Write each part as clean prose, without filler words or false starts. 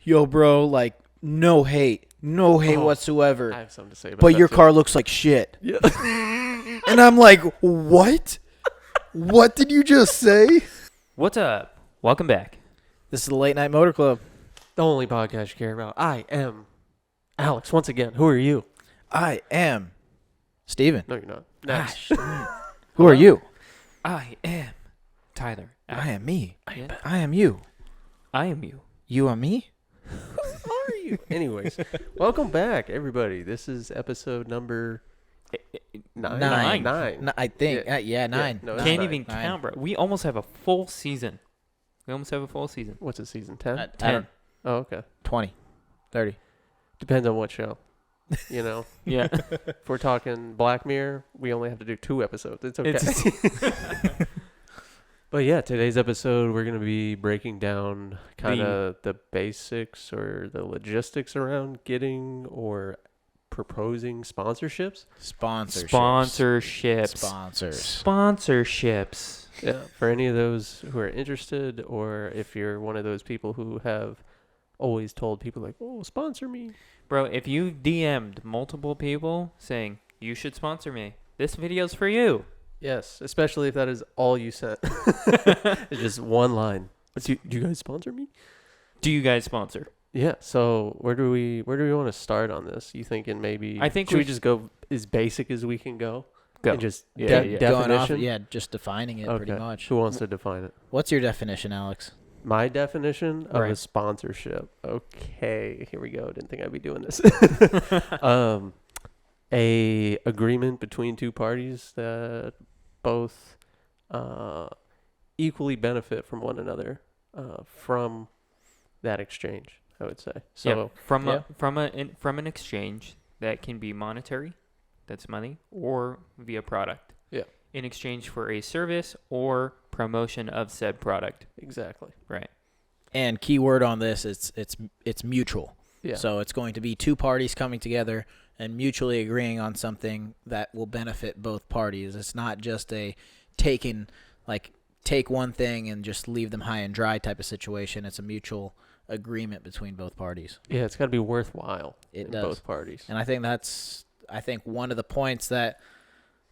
yo, bro, like, no hate whatsoever. I have something to say about But that your too. car looks like shit. Yeah. And I'm like, what? What did you just say? What's up? Welcome back. This is the Late Night Motor Club. The only podcast you care about. I am Alex. Once again, who are you? I am Steven. No, you're not. Next. Who are you? I am Tyler. I am me. Yeah. I am you. I am you. You are me? Who are you? Anyways, welcome back, everybody. This is episode number nine. I think. Yeah, 9. no, it's Can't nine. even count, bro. We almost have a full season. What's it, season 10? 10. Oh, okay. 20. 30. Depends on what show. You know? Yeah. If we're talking Black Mirror, we only have to do 2 episodes. It's okay. But yeah, today's episode, we're going to be breaking down kind of the basics or the logistics around getting or proposing sponsorships. Sponsorships. Yeah, for any of those who are interested, or if you're one of those people who have always told people like, oh, sponsor me. Bro, if you DM'd multiple people saying, you should sponsor me, this video's for you. Yes, especially if that is all you sent. It's just one line. Do you guys sponsor me? Do you guys sponsor? Yeah, so where do we want to start on this? You thinking maybe should we just go as basic as we can go? And just Yeah. Going off, definition? just defining it pretty much. Who wants to define it? What's your definition, Alex? My definition of a Right. sponsorship. Okay, here we go. Didn't think I'd be doing this. A agreement between two parties that both equally benefit from one another from that exchange, I would say. So from an exchange that can be monetary, that's money, or via product. Yeah. In exchange for a service or promotion of said product. exactly. Right. And key word on this, it's mutual. Yeah. So it's going to be two parties coming together and mutually agreeing on something that will benefit both parties. It's not just a take one thing and just leave them high and dry type of situation. It's a mutual agreement between both parties. Yeah, it's got to be worthwhile It in does. both parties. And I think that's one of the points that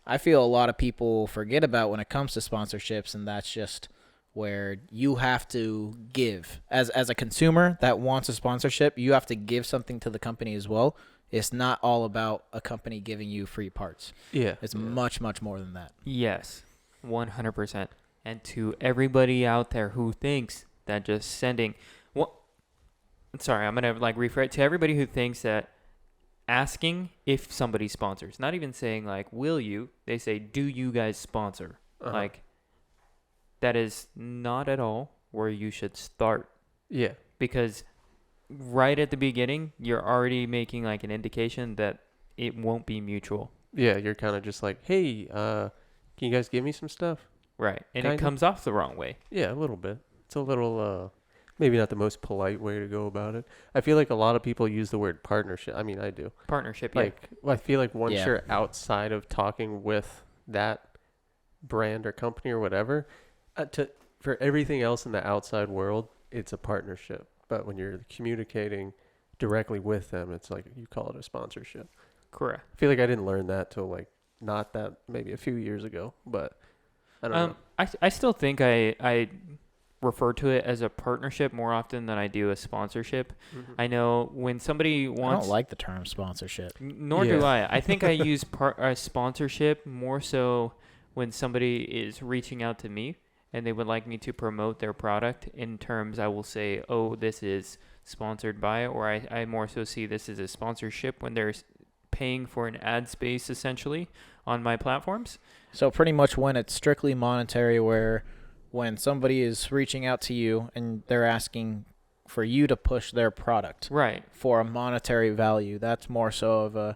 I feel a lot of people forget about when it comes to sponsorships, and that's just where you have to give. As a consumer that wants a sponsorship, you have to give something to the company as well. It's not all about a company giving you free parts. Yeah. It's much, much more than that. Yes, 100%. And to everybody out there who thinks that just sending... Sorry, I'm going to rephrase. To everybody who thinks that asking if somebody sponsors, not even saying will you, they say, do you guys sponsor? Uh-huh. That is not at all where you should start. Yeah. Because right at the beginning, you're already making an indication that it won't be mutual. Yeah, you're kind of just like, hey, can you guys give me some stuff? Right. And Kinda. it comes off the wrong way. Yeah, a little bit. It's a little, maybe not the most polite way to go about it. I feel like a lot of people use the word partnership. I mean, I do. Partnership, yeah. I feel like once Yeah. you're outside of talking with that brand or company or whatever, for everything else in the outside world, it's a partnership. But when you're communicating directly with them, it's like you call it a sponsorship. Correct. I feel like I didn't learn that till not that maybe a few years ago, but I don't know. I still think I refer to it as a partnership more often than I do a sponsorship. Mm-hmm. I know when somebody wants... I don't like the term sponsorship. Nor do I. I think I use sponsorship more so when somebody is reaching out to me and they would like me to promote their product. In terms, I will say, oh, this is sponsored by, or I more so see this as a sponsorship when they're paying for an ad space essentially on my platforms. So pretty much when it's strictly monetary, where when somebody is reaching out to you and they're asking for you to push their product Right. for a monetary value, that's more so of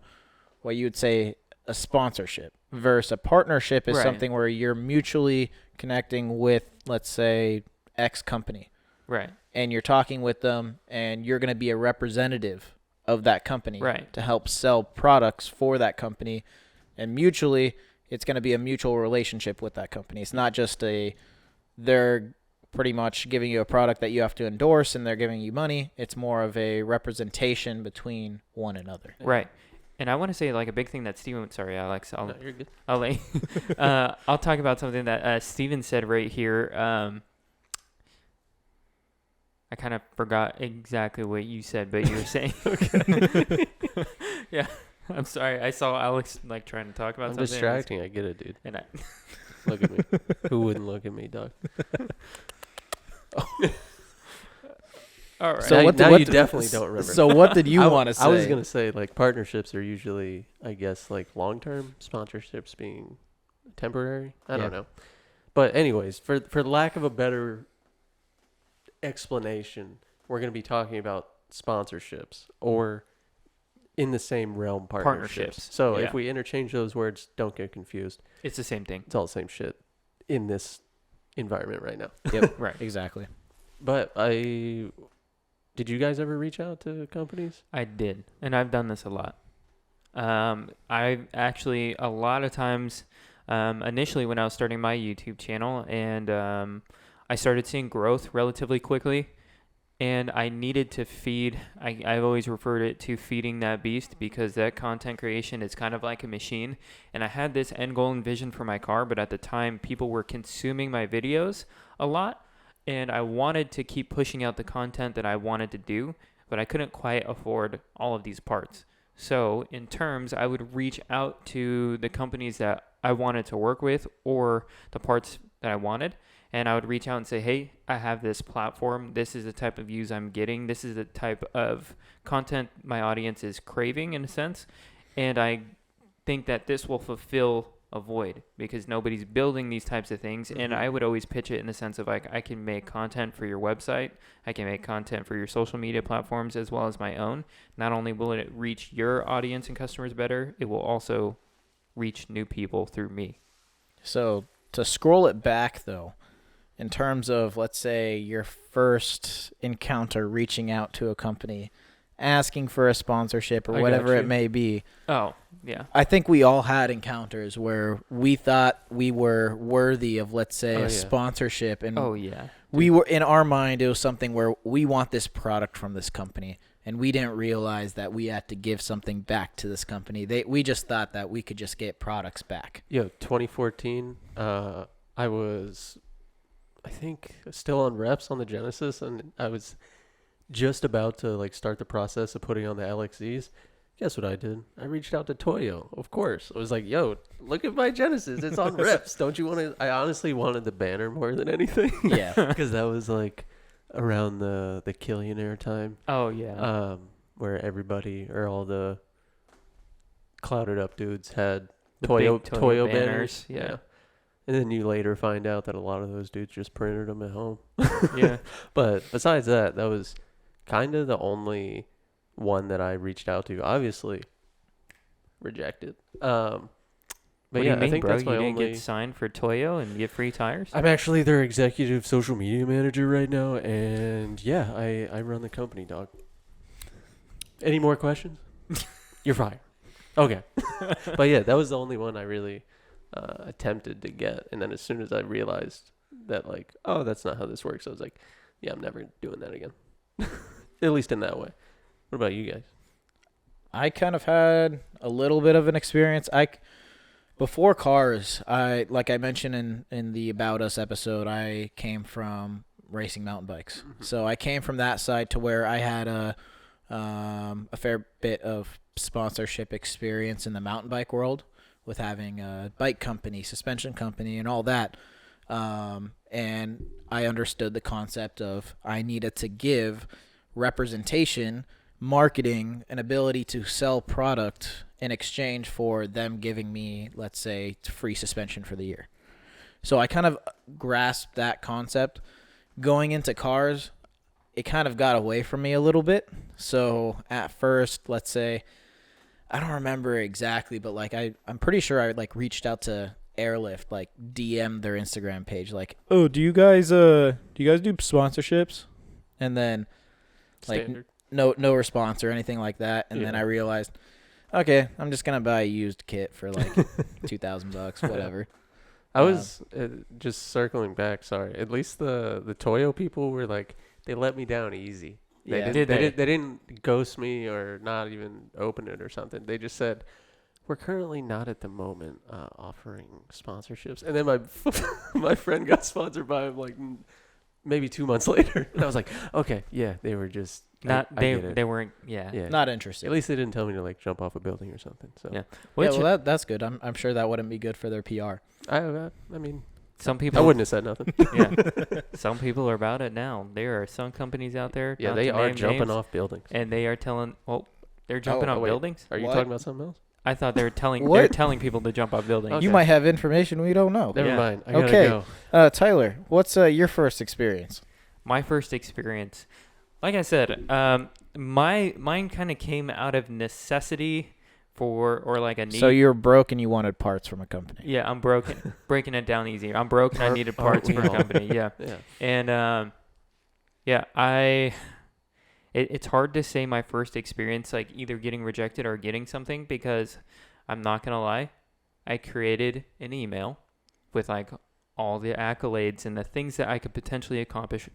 what you would say a sponsorship. Versus a partnership is Right. something where you're mutually connecting with, let's say, X company. Right. And you're talking with them and you're going to be a representative of that company Right. to help sell products for that company. And mutually, it's going to be a mutual relationship with that company. It's not just they're pretty much giving you a product that you have to endorse and they're giving you money. It's more of a representation between one another. Right. And I want to say like a big thing that Steven, sorry, Alex, No, you're good. I'll talk about something that Steven said right here. I kind of forgot exactly what you said, but you were saying. Okay. Yeah. I'm sorry. I saw Alex like trying to talk about I'm something. distracting. I get it, dude. And Look at me. Who wouldn't look at me, dog? all right. So now you definitely don't remember. So what did you want to say? I was going to say, like, partnerships are usually, I guess, like, long-term. Sponsorships being temporary. I don't know. But anyways, for lack of a better explanation, we're going to be talking about sponsorships or in the same realm partnerships. So if we interchange those words, don't get confused. It's the same thing. It's all the same shit in this environment right now. Yep. Right. Exactly. But did you guys ever reach out to companies? I did, and I've done this a lot. I actually, a lot of times, initially when I was starting my YouTube channel, and I started seeing growth relatively quickly, and I needed to feed, I've always referred it to feeding that beast, because that content creation is kind of like a machine, and I had this end goal and vision for my car, but at the time, people were consuming my videos a lot, and I wanted to keep pushing out the content that I wanted to do, but I couldn't quite afford all of these parts. So in terms, I would reach out to the companies that I wanted to work with or the parts that I wanted, and I would reach out and say, hey, I have this platform. This is the type of views I'm getting. This is the type of content my audience is craving in a sense, and I think that this will fulfill a void because nobody's building these types of things. And I would always pitch it in the sense of like, I can make content for your website. I can make content for your social media platforms as well as my own. Not only will it reach your audience and customers better, it will also reach new people through me. So to scroll it back though, in terms of, let's say, your first encounter reaching out to a company, asking for a sponsorship or whatever it may be. Oh, yeah. I think we all had encounters where we thought we were worthy of, let's say, a sponsorship. And we were, in our mind, it was something where we want this product from this company. And we didn't realize that we had to give something back to this company. We just thought that we could just get products back. 2014, I was, I think, still on reps on the Genesis, and I was just about to like start the process of putting on the LXZs. Guess what I did? I reached out to Toyo, of course. I was like, yo, look at my Genesis. It's on reps. Don't you want to? I honestly wanted the banner more than anything. Yeah. Because that was like around the Killionaire time. Oh, yeah. Where everybody or all the clouded up dudes had The Toyo big Toyo banners. banners, yeah. And then you later find out that a lot of those dudes just printed them at home. Yeah. But besides that, that was kind of the only one that I reached out to. Obviously, rejected. But What yeah, do you mean, I think bro? that's You my didn't only. get signed for Toyo and get free tires? I'm actually their executive social media manager right now, and yeah, I run the company, dog. Any more questions? You're fired. Okay. But yeah, that was the only one I really attempted to get, and then as soon as I realized that, like, oh, that's not how this works, I was like, yeah, I'm never doing that again. At least in that way. What about you guys? I kind of had a little bit of an experience. Before cars, like I mentioned in the About Us episode, I came from racing mountain bikes. Mm-hmm. So I came from that side to where I had a fair bit of sponsorship experience in the mountain bike world with having a bike company, suspension company, and all that. And I understood the concept of I needed to give representation, marketing, an ability to sell product in exchange for them giving me, let's say, free suspension for the year. So I kind of grasped that concept. Going into cars, it kind of got away from me a little bit. So at first, let's say, I don't remember exactly, but like I'm pretty sure I like reached out to Airlift, like DM their Instagram page, like, oh, do you guys do sponsorships? And then like no response or anything like that. And then I realized, okay, I'm just gonna buy a used kit for like $2,000, whatever. I was just circling back. Sorry. At least the Toyo people were like, they let me down easy. They didn't ghost me or not even open it or something. They just said, we're currently not at the moment offering sponsorships. And then my friend got sponsored by him like maybe 2 months later. And I was like, okay, yeah, they were just they weren't not interested. At least they didn't tell me to like jump off a building or something. So well, that's good. I'm sure that wouldn't be good for their PR. I mean, some people. I wouldn't have said nothing. Yeah, some people are about it now. There are some companies out there. Yeah, they are jumping off buildings, and they are telling. Well, they're jumping off buildings. Are you talking about something else? I thought they were telling people to jump off buildings. Okay. You might have information we don't know. Never mind. I gotta go. Tyler, what's your first experience? My first experience, like I said, mine kind of came out of necessity or like a need. So you're broke and you wanted parts from a company. Yeah, I'm broken. Breaking it down easy. I'm broke and I needed parts from a company. Yeah. And it's hard to say my first experience, like either getting rejected or getting something, because I'm not going to lie. I created an email with like all the accolades and the things that I could potentially accomplish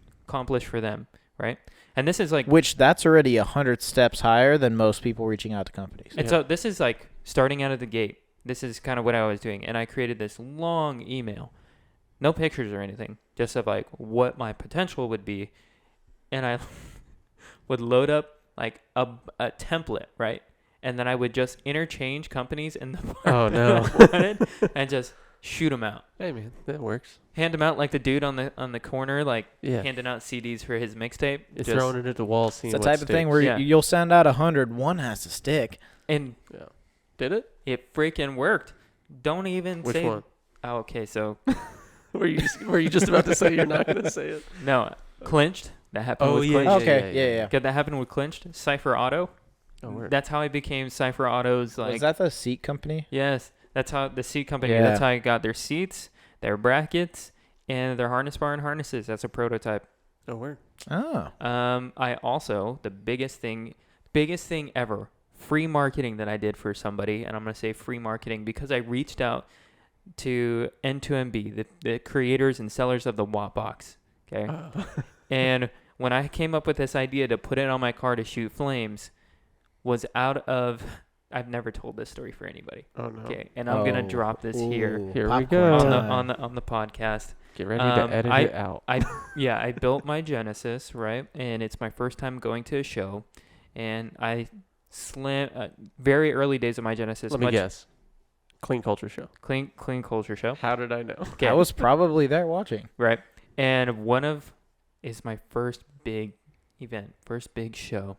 for them. Right. And this is like, which that's already 100 steps higher than most people reaching out to companies. And so this is like starting out of the gate. This is kind of what I was doing. And I created this long email, no pictures or anything, just of like what my potential would be. And I would load up like a template, right? And then I would just interchange companies in the part that I wanted and just shoot them out. Hey man, that works. Hand them out like the dude on the corner, like handing out CDs for his mixtape. You're throwing it at the wall, seeing it's the type of thing where you'll send out 100, one has to stick. And did it? It freaking worked. Don't even Which say. one? Oh, okay, so were you just about to say you're not gonna say it? No, Clinched. That happened with Clinched. Okay, yeah. That happened with Clinched. Cypher Auto. Oh, that's how I became Cypher Auto's. Like, was that the seat company? Yes, that's how the seat company. Yeah. That's how I got their seats, their brackets, and their harness bar and harnesses. That's a prototype. Oh, where? Oh. I also, the biggest thing ever, free marketing that I did for somebody, and I'm gonna say free marketing because I reached out to N2MB, the creators and sellers of the Watt box. Okay. And when I came up with this idea to put it on my car to shoot flames, was out of. I've never told this story for anybody. Oh no. Okay, and I'm gonna drop this here. Here we go on the podcast. Get ready to edit it out. I built my Genesis, right, and it's my first time going to a show, and I very early days of my Genesis. Let me guess. Clean Culture Show. Clean Culture Show. How did I know? Okay. I was probably there watching. Right, and is my first big event, first big show.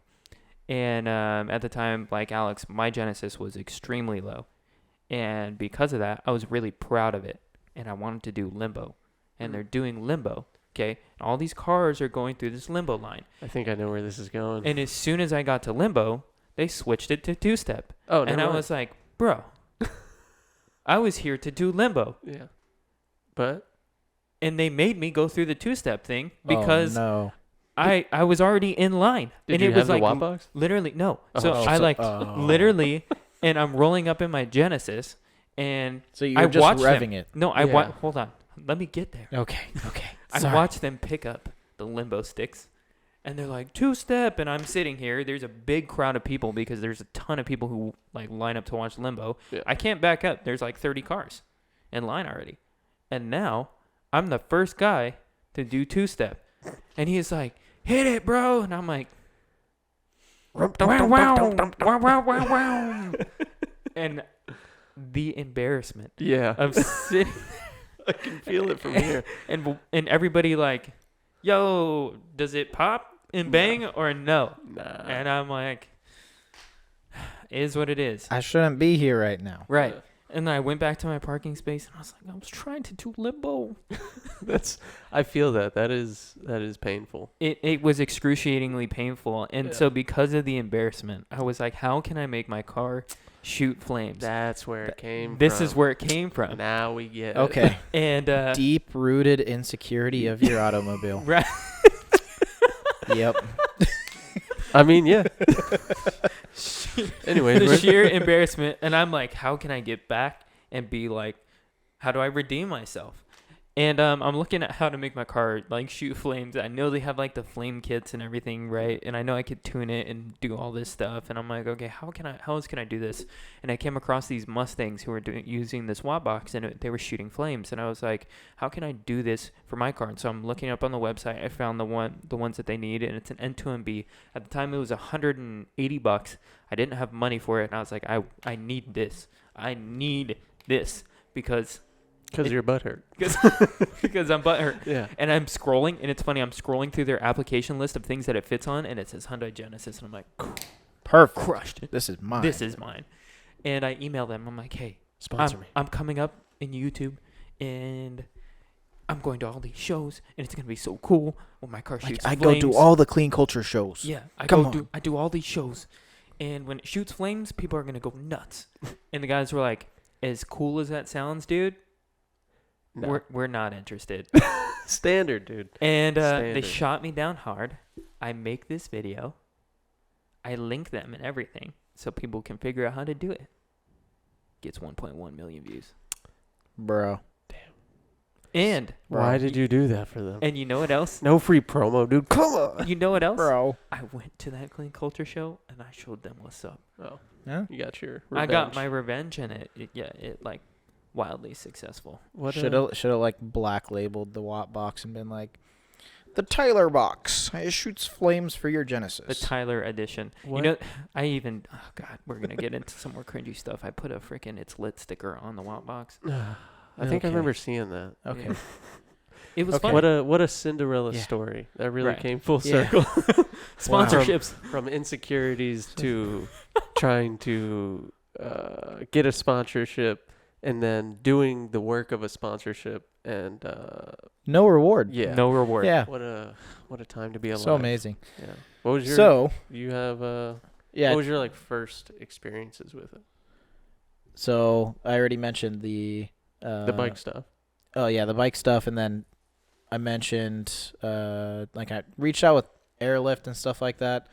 And at the time, like Alex, my Genesis was extremely low. And because of that, I was really proud of it. And I wanted to do limbo. And they're doing limbo, okay? And all these cars are going through this limbo line. I think I know where this is going. And as soon as I got to limbo, they switched it to two-step. Oh, and I was like, bro, I was here to do limbo. Yeah. But? And they made me go through the two-step thing because... Oh, no. I was already in line. Did and you it have was the like Watt box? Literally no. Literally, and I'm rolling up in my Genesis, and so you're just revving it. No, hold on. Let me get there. Okay. I watched them pick up the limbo sticks, and they're like two-step, and I'm sitting here. There's a big crowd of people because there's a ton of people who like line up to watch limbo. Yeah. I can't back up. There's like 30 cars in line already, and now I'm the first guy to do two-step, and he's like, hit it, bro. And I'm like, wow. And the embarrassment of sitting. I can feel it from here. And everybody like, yo, does it pop and bang or no? Nah. And I'm like, is what it is. I shouldn't be here right now. Right. And then I went back to my parking space and I was like, I was trying to do limbo. I feel that. That is painful. It was excruciatingly painful. And so because of the embarrassment, I was like, how can I make my car shoot flames? That's where it came from. This is where it came from. Now we get it. And deep-rooted insecurity of your automobile. Right. Yep. I mean, yeah. Anyway, the sheer embarrassment, and I'm like, how can I get back and be like, how do I redeem myself? And I'm looking at how to make my car like shoot flames. I know they have like the flame kits and everything, right? And I know I could tune it and do all this stuff. And I'm like, okay, how else can I do this? And I came across these Mustangs who were using this watt box, and they were shooting flames. And I was like, how can I do this for my car? And so I'm looking up on the website. I found the ones that they need, and it's an N2MB. At the time, it was $180. I didn't have money for it, and I was like, I need this. I need this because you're butthurt. Because I'm butthurt. Yeah. And I'm scrolling, and it's funny. I'm scrolling through their application list of things that it fits on, and it says Hyundai Genesis, and I'm like, Perfect. crushed. This is mine. This is mine. And I email them. I'm like, hey, Sponsor me. I'm coming up in YouTube, and I'm going to all these shows, and it's gonna be so cool when my car shoots I flames. go to all the clean culture shows. Yeah, I do all these shows, and when it shoots flames, people are gonna go nuts. And the guys were like, as cool as that sounds, dude. No. We're not interested. Standard, dude. And they Standard. shot me down hard. I make this video. I link them and everything so people can figure out how to do it. Gets 1.1 million views. Bro. And Why did you do that for them? and you know what else? No free promo, dude. Come on. You know what else? Bro. I went to that clean culture show and I showed them what's up. Oh, Yeah. you got your I revenge. got my revenge, and it like wildly successful. What Should have like black labeled the watt box and been like, the Tyler box. It shoots flames for your Genesis. The Tyler edition. What? You know, oh God, we're gonna get into some more cringy stuff. I put a freaking "It's Lit" sticker on the watt box. I think I Okay. remember seeing that. Okay. Yeah. It was Okay. fun. What a Cinderella Yeah. story. That really Right. came full Yeah. circle. Sponsorships. From insecurities to trying to get a sponsorship and then doing the work of a sponsorship and No reward. yeah. No reward. Yeah. What a time to be alive. So amazing. Yeah. What was your So, you have yeah. what was your like first experiences with it? So I already mentioned the The bike stuff. Oh yeah, the bike stuff, and then I mentioned like I reached out with airlift and stuff like that.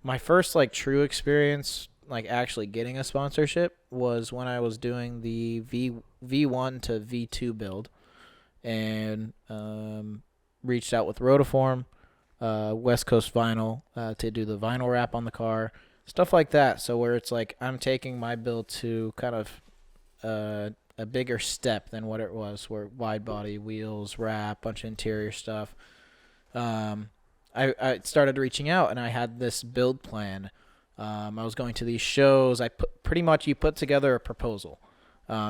My first like true experience, like actually getting a sponsorship, was when I was doing the V1 to V2 build, and reached out with Rotiform, West Coast Vinyl to do the vinyl wrap on the car, stuff like that. So where it's like I'm taking my build to kind of a bigger step than what it was, where wide body wheels, wrap, bunch of interior stuff. I started reaching out, and I had this build plan. I was going to these shows. You put together a proposal,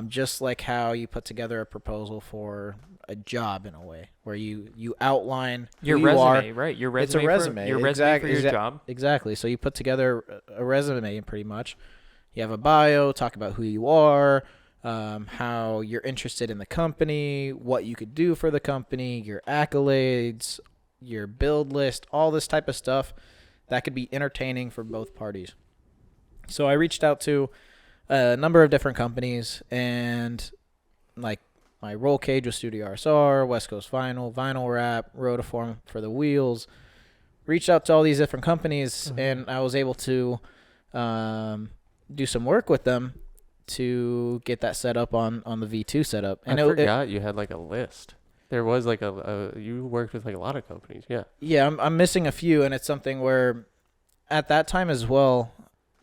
just like how you put together a proposal for a job in a way, where you outline Your who resume, you are. right? Your resume. It's a resume. Your resume for your job. Exactly. So you put together a resume, pretty much. You have a bio, talk about who you are, how you're interested in the company, what you could do for the company, your accolades, your build list, all this type of stuff that could be entertaining for both parties. So I reached out to a number of different companies, and like my roll cage was Studio RSR, West Coast Vinyl, Vinyl Wrap, Rotiform for the wheels. Reached out to all these different companies, and I was able to do some work with them to get that set up on the V2 setup. And I forgot you had like a list. There was like you worked with like a lot of companies. Yeah. Yeah, I'm missing a few, and it's something where at that time as well,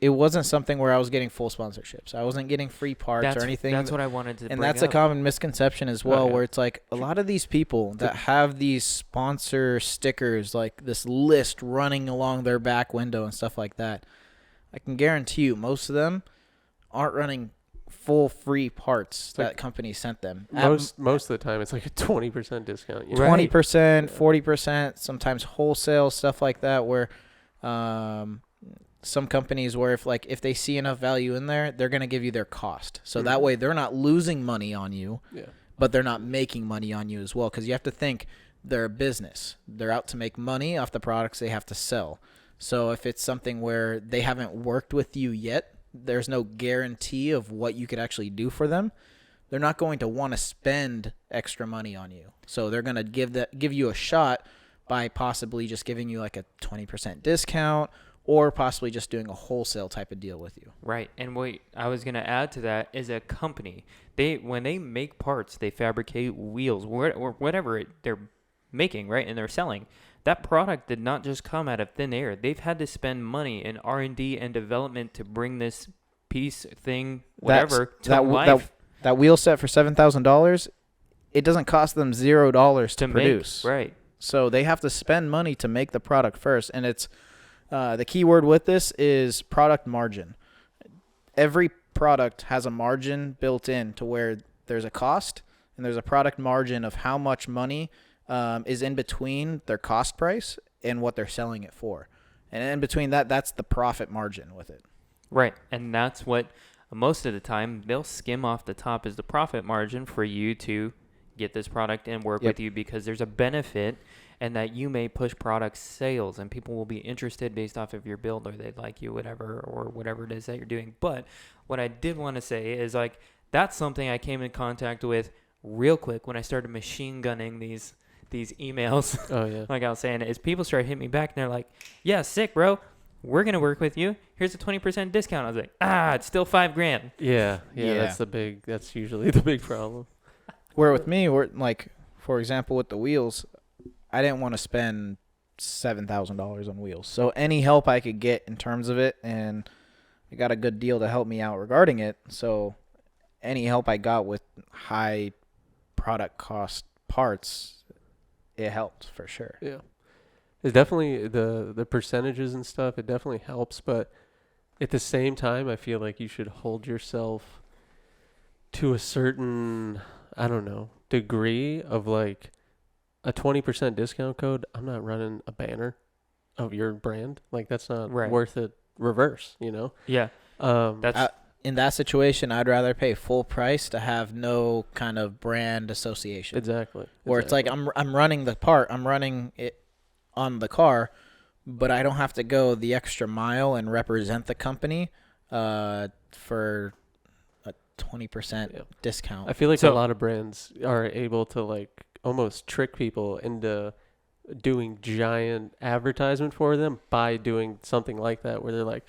it wasn't something where I was getting full sponsorships. I wasn't getting free parts or anything. That's what I wanted to. And bring that's up. a common misconception as well, yeah. where it's like a lot of these people that have these sponsor stickers, like this list running along their back window and stuff like that. I can guarantee you most of them aren't running full free parts that companies sent them. Most of the time, it's like a 20% discount. You know? 20%, 40%, sometimes wholesale, stuff like that, where some companies where if they see enough value in there, they're going to give you their cost. So that way they're not losing money on you, but they're not making money on you as well, because you have to think they're a business. They're out to make money off the products they have to sell. So if it's something where they haven't worked with you yet, there's no guarantee of what you could actually do for them, they're not going to want to spend extra money on you. So they're going to give you a shot by possibly just giving you like a 20% discount, or possibly just doing a wholesale type of deal with you. Right. And what I was going to add to that is a company. When they make parts, they fabricate wheels or whatever they're making, right? And they're selling. That product did not just come out of thin air. They've had to spend money in R&D and development to bring this piece, thing, whatever, to life. That wheel set for $7,000, it doesn't cost them $0 to produce. Right. So they have to spend money to make the product first. And it's the key word with this is product margin. Every product has a margin built in to where there's a cost and there's a product margin of how much money is in between their cost price and what they're selling it for. And in between that, that's the profit margin with it. Right. And that's what most of the time they'll skim off the top is the profit margin for you to get this product and work with you, because there's a benefit and that you may push product sales and people will be interested based off of your build, or they like you, whatever, or whatever it is that you're doing. But what I did want to say is, like, that's something I came in contact with real quick when I started machine gunning these emails. Oh, yeah. Like I was saying, is people started hitting me back and they're like, yeah, sick, bro. We're going to work with you. Here's a 20% discount. I was like, it's still $5,000. Yeah. That's usually the big problem. Where with me, like, for example, with the wheels, I didn't want to spend $7,000 on wheels. So any help I could get in terms of it, and I got a good deal to help me out regarding it. So any help I got with high product cost parts, it helped for sure. Yeah. It's definitely the percentages and stuff. It definitely helps. But at the same time, I feel like you should hold yourself to a certain, I don't know, degree of like a 20% discount code. I'm not running a banner of your brand. Like, that's not worth it. Reverse, you know? Yeah. In that situation, I'd rather pay full price to have no kind of brand association. Exactly. Where it's like I'm running the part, I'm running it on the car, but I don't have to go the extra mile and represent the company for a 20% discount. I feel like a lot of brands are able to like almost trick people into doing giant advertisement for them by doing something like that, where they're like,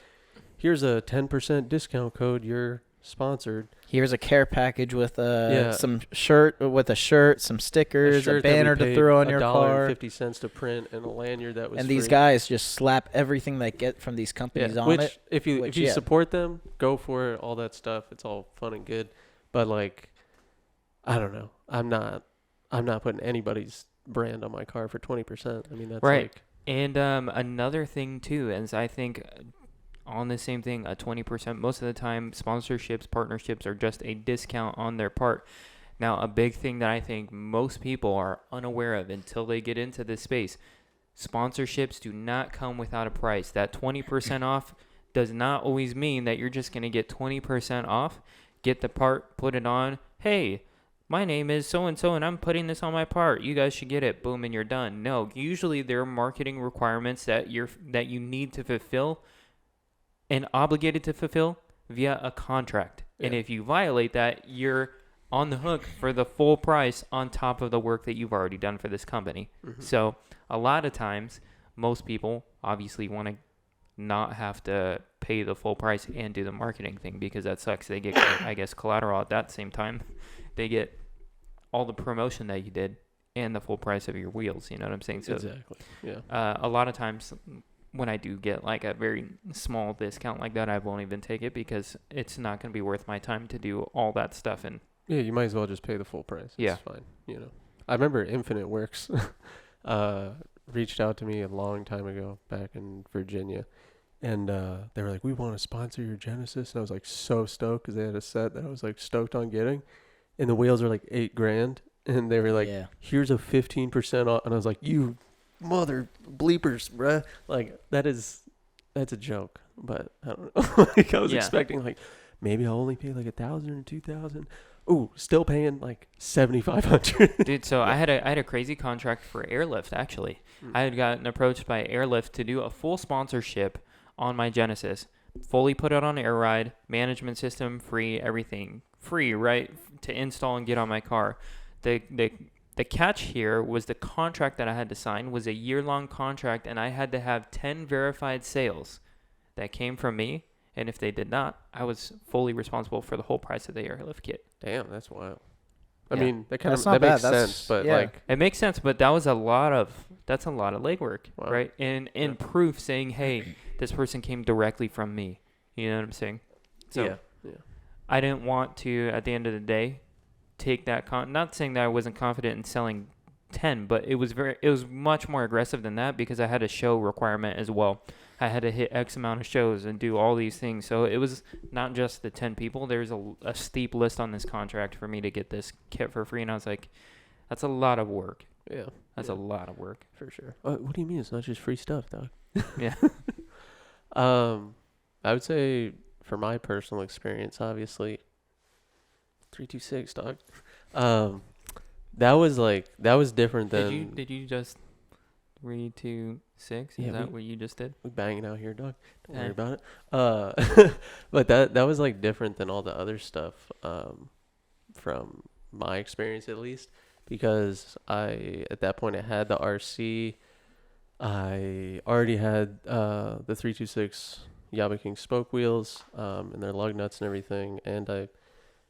here's a 10% discount code, you're sponsored. Here's a care package with some shirt, some stickers, a banner to throw on your car, $1.50 to print, and a lanyard that was and free. These guys just slap everything they get from these companies on it. If you support them, go for it. All that stuff, it's all fun and good. But like, I don't know. I'm not putting anybody's brand on my car for 20%. I mean, that's right. Like, and another thing too is, I think on the same thing, a 20%, most of the time sponsorships, partnerships are just a discount on their part. Now, a big thing that I think most people are unaware of until they get into this space, sponsorships do not come without a price. That 20% off does not always mean that you're just going to get 20% off, get the part, put it on. Hey, my name is so-and-so and I'm putting this on my part. You guys should get it. Boom, and you're done. No, usually there are marketing requirements that you need to fulfill and obligated to fulfill via a contract. Yeah. And if you violate that, you're on the hook for the full price on top of the work that you've already done for this company. Mm-hmm. So a lot of times, most people obviously want to not have to pay the full price and do the marketing thing, because that sucks. They get, I guess, collateral at that same time. They get all the promotion that you did and the full price of your wheels. You know what I'm saying? So, exactly. Yeah. A lot of times when I do get like a very small discount like that, I won't even take it, because it's not going to be worth my time to do all that stuff. And yeah, you might as well just pay the full price. Yeah. It's fine. You know, I remember Infinite Works reached out to me a long time ago back in Virginia, and they were like, we want to sponsor your Genesis. And I was like so stoked, because they had a set that I was like stoked on getting, and the wheels are like $8,000, and they were like, here's a 15% off. And I was like, you mother bleepers, bruh. Like, that's a joke. But I don't know. Like, I was expecting like maybe I'll only pay like $1,000 or $2,000. Ooh, still paying like $7,500. Dude, so I had a crazy contract for Airlift, actually. I had gotten approached by Airlift to do a full sponsorship on my Genesis. Fully put it on Air Ride, management system free, everything free, right, to install and get on my car. The catch here was the contract that I had to sign was a year-long contract, and I had to have 10 verified sales that came from me. And if they did not, I was fully responsible for the whole price of the airlift kit. Damn, that's wild. I Yeah. mean, that That's not makes bad. sense, but yeah. like, It makes sense, but that's a lot of legwork, Wow. right? And proof saying, hey, this person came directly from me. You know what I'm saying? So yeah. I didn't want to, at the end of the day, take that not saying that I wasn't confident in selling 10, but it was much more aggressive than that because I had a show requirement as well. I had to hit X amount of shows and do all these things. So it was not just the 10 people. There's a steep list on this contract for me to get this kit for free. And I was like, that's a lot of work. Yeah. That's a lot of work. For sure. What do you mean? It's not just free stuff, dog. Yeah. I would say for my personal experience, obviously, 326, dog. That was different than. Did you just 326? Is Yeah, that what you just did? We banging out here, dog. Don't worry Eh. about it. But that was like different than all the other stuff, from my experience at least, because at that point I had the RC. I already had the 326 Yaba King spoke wheels, and their lug nuts and everything, and I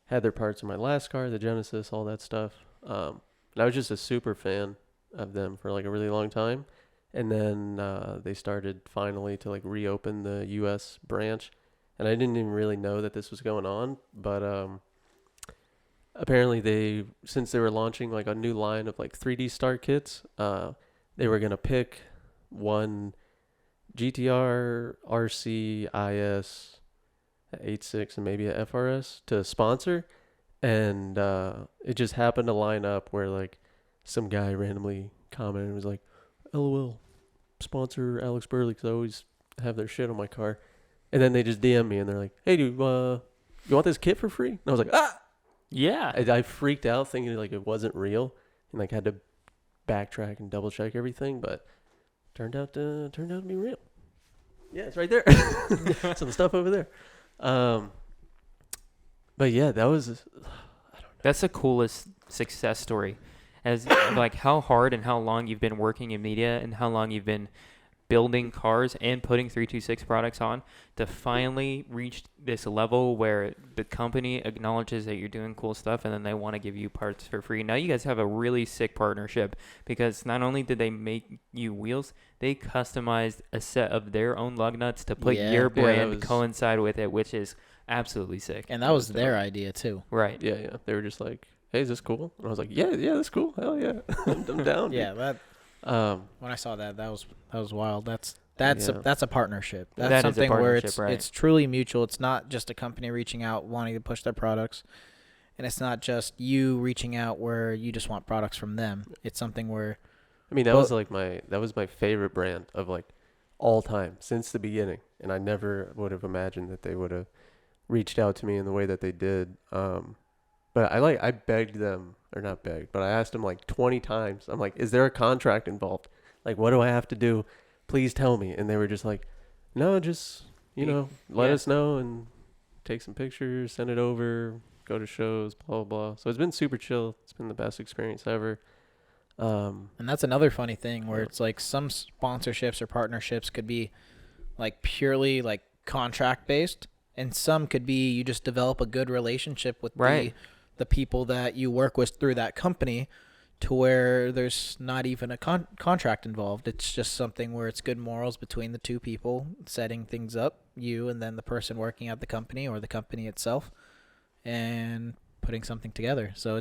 had their parts in my last car, the Genesis, all that stuff. And I was just a super fan of them for like a really long time. And then they started finally to like reopen the U.S. branch, and I didn't even really know that this was going on. But apparently, since they were launching like a new line of like 3D start kits, they were gonna pick one GTR, RC, IS, 86, and maybe a FRS to sponsor, and it just happened to line up where like some guy randomly commented and was like, LOL, sponsor Alex Burley because I always have their shit on my car. And then they just DM me and they're like, hey, dude, you want this kit for free? And I was like, ah! Yeah. I freaked out thinking like it wasn't real and like had to backtrack and double check everything, but turned out to be real. Yeah, it's right there. Some stuff over there. But yeah, that was, I don't know. That's the coolest success story. As like how hard and how long you've been working in media and how long you've been building cars and putting 326 products on to finally reach this level where the company acknowledges that you're doing cool stuff and then they want to give you parts for free. Now you guys have a really sick partnership because not only did they make you wheels, they customized a set of their own lug nuts to put your brand coincide with it, which is absolutely sick. And that was their idea too. Right. Yeah. They were just like, hey, is this cool? And I was like, yeah, that's cool. Hell yeah. I'm down. Yeah, that when I saw that was wild. That's a partnership. That's That is a something where partnership, right. it's truly mutual. It's not just a company reaching out wanting to push their products, and it's not just you reaching out where you just want products from them. It's something where I mean, that was my favorite brand of like all time since the beginning, and I never would have imagined that they would have reached out to me in the way that they did. But I begged them, or not begged, but I asked them like 20 times. I'm like, is there a contract involved? Like, what do I have to do? Please tell me. And they were just like, no, just, let us know and take some pictures, send it over, go to shows, blah, blah, blah. So it's been super chill. It's been the best experience ever. And that's another funny thing where it's like some sponsorships or partnerships could be like purely like contract based, and some could be you just develop a good relationship with the people that you work with through that company to where there's not even a contract involved. It's just something where it's good morals between the two people setting things up, you and then the person working at the company or the company itself, and putting something together. So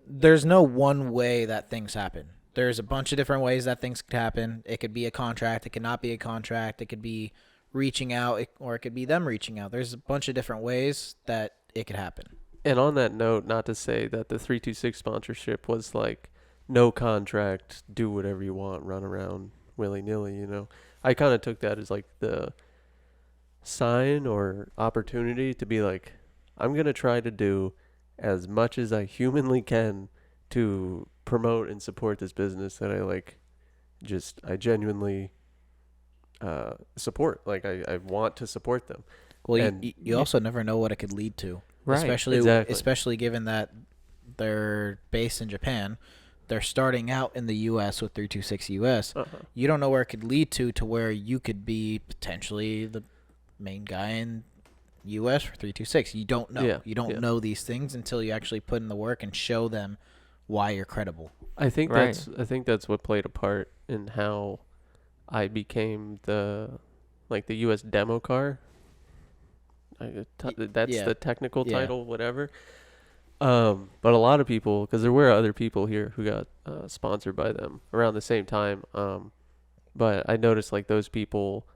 there's no one way that things happen. There's a bunch of different ways that things could happen. It could be a contract. It could not be a contract. It could be reaching out, or it could be them reaching out. There's a bunch of different ways that it could happen. And on that note, not to say that the 326 sponsorship was like no contract, do whatever you want, run around willy-nilly, I kind of took that as like the sign or opportunity to be like, I'm going to try to do as much as I humanly can to promote and support this business that I genuinely support. Like I want to support them. Well, you also never know what it could lead to. Right. Especially given that they're based in Japan. they're starting out in the U.S. with 326 US. Uh-huh. You don't know where it could lead to where you could be potentially the main guy in U.S. for 326. You don't know. Yeah, You don't know these things until you actually put in the work and show them why you're credible. I think Right. that's what played a part in how I became the U.S. demo car. That's yeah. the technical Yeah. title, whatever. But a lot of people, because there were other people here who got sponsored by them around the same time. But I noticed like those people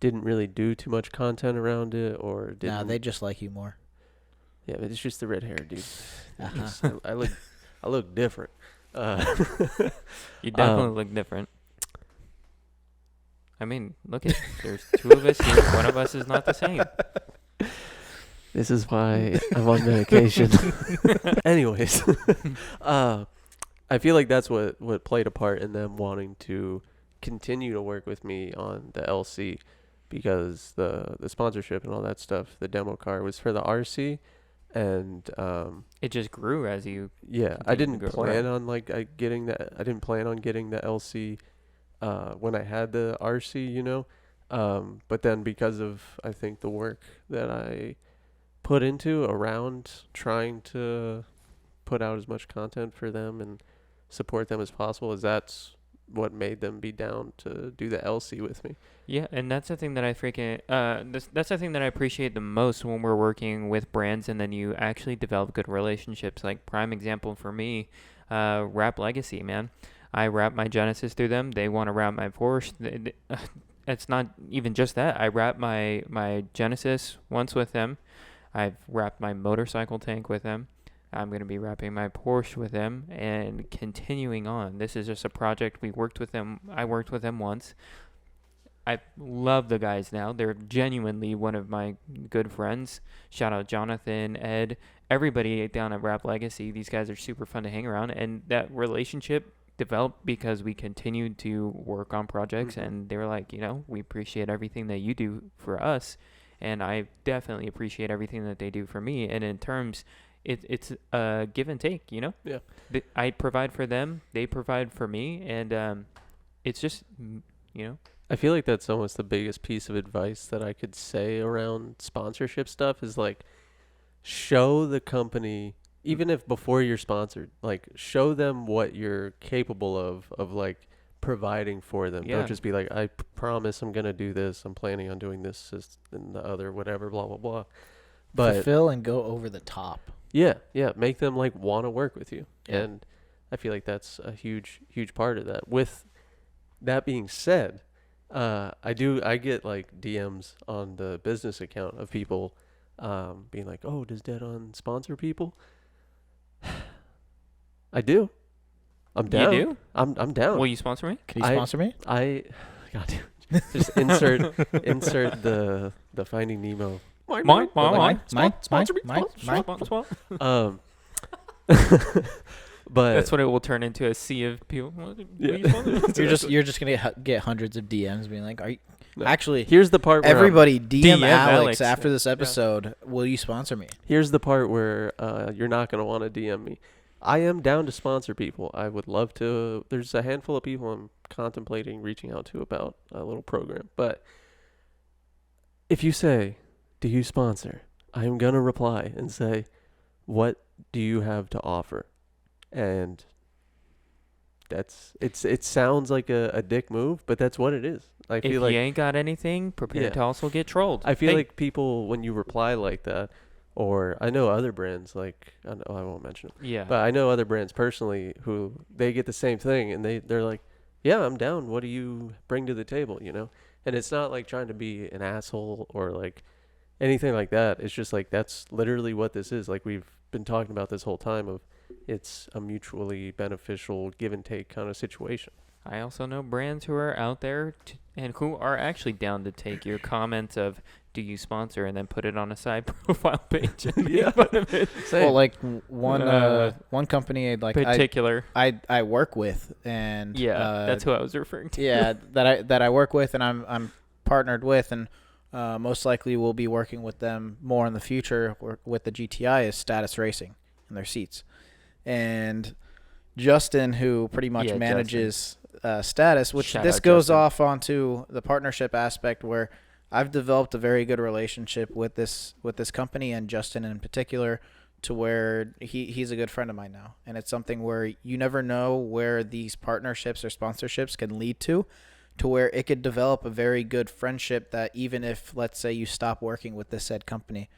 didn't really do too much content around it, or didn't. Nah, they just like you more. Yeah, but it's just the red hair, dude. Uh-huh. Just, I look different. You definitely look different. I mean, look at there's two of us here. One of us is not the same. This is why I'm on medication. Anyways, I feel like that's what played a part in them wanting to continue to work with me on the LC, because the sponsorship and all that stuff, the demo car was for the RC, and It just grew as you. yeah, I didn't to go plan around. on getting that. I didn't plan on getting the LC when I had the RC, you know. But then because of I think the work that I put into around trying to put out as much content for them and support them as possible, that's what made them be down to do the LC with me. Yeah, and that's the thing that I freaking that's the thing that I appreciate the most when we're working with brands, and then you actually develop good relationships. Like prime example for me, Rap Legacy, man. I wrap my Genesis through them. They want to wrap my Porsche. It's not even just that. I wrap my Genesis once with them. I've wrapped my motorcycle tank with them. I'm going to be wrapping my Porsche with them and continuing on. This is just a project we worked with them. I worked with them once. I love the guys now. They're genuinely one of my good friends. Shout out Jonathan, Ed, everybody down at Rap Legacy. These guys are super fun to hang around. And that relationship developed because we continued to work on projects. Mhm. And they were like, we appreciate everything that you do for us. And I definitely appreciate everything that they do for me. And in terms, it's a give and take, Yeah. I provide for them, they provide for me, and it's just, I feel like that's almost the biggest piece of advice that I could say around sponsorship stuff is like, show the company, even if before you're sponsored, like show them what you're capable of like providing for them. Yeah. Don't just be like, I promise I'm going to do this. I'm planning on doing this and the other, whatever, blah, blah, blah. But fulfill and go over the top. yeah, make them like want to work with you. Yeah. And I feel like that's a huge part of that. With that being said, I get like DMs on the business account of people being like, "Oh, does Dead On sponsor people?" I do. I'm down. You do? I'm down. Will you sponsor me? Can you sponsor me? God, just insert the Finding Nemo. Mine. Sponsor me. But That's what it will turn into, a sea of people. Yeah. You're just gonna get hundreds of DMs being like, "Are you?" No. Actually, here's the part where everybody DM DM Alex Alex. after this episode. Will you sponsor me? Here's the part where you're not going to want to DM me. I am down to sponsor people. I would love to. There's a handful of people I'm contemplating reaching out to about a little program. But if you say, "Do you sponsor?" I am going to reply and say, "What do you have to offer?" And it sounds like a dick move, but that's what it is. I If feel you like ain't got anything, prepare Yeah. to also get trolled. I feel Hey, like people, when you reply like that, or I know other brands like I won't mention them, yeah. but I know other brands personally who they get the same thing, and they're like, "Yeah, I'm down. What do you bring to the table?" You know, and it's not like trying to be an asshole or like anything like that. It's just like that's literally what this is. Like we've been talking about this whole time of it's a mutually beneficial give and take kind of situation. I also know brands who are out there and who are actually down to take your comments of "Do you sponsor?" and then put it on a side profile page and make Yeah. fun of it. Well, like one company like Particular. I work with, and That's who I was referring to. yeah, that I work with, and I'm partnered with, and most likely we'll be working with them more in the future. With the GTI is Status Racing and their seats, and Justin, who pretty much Yeah, manages Status, which Shout this out goes Justin. off onto the partnership aspect where I've developed a very good relationship with this company and Justin in particular, to where he's a good friend of mine now. And it's something where you never know where these partnerships or sponsorships can lead to where it could develop a very good friendship that even if, let's say, you stop working with this said company,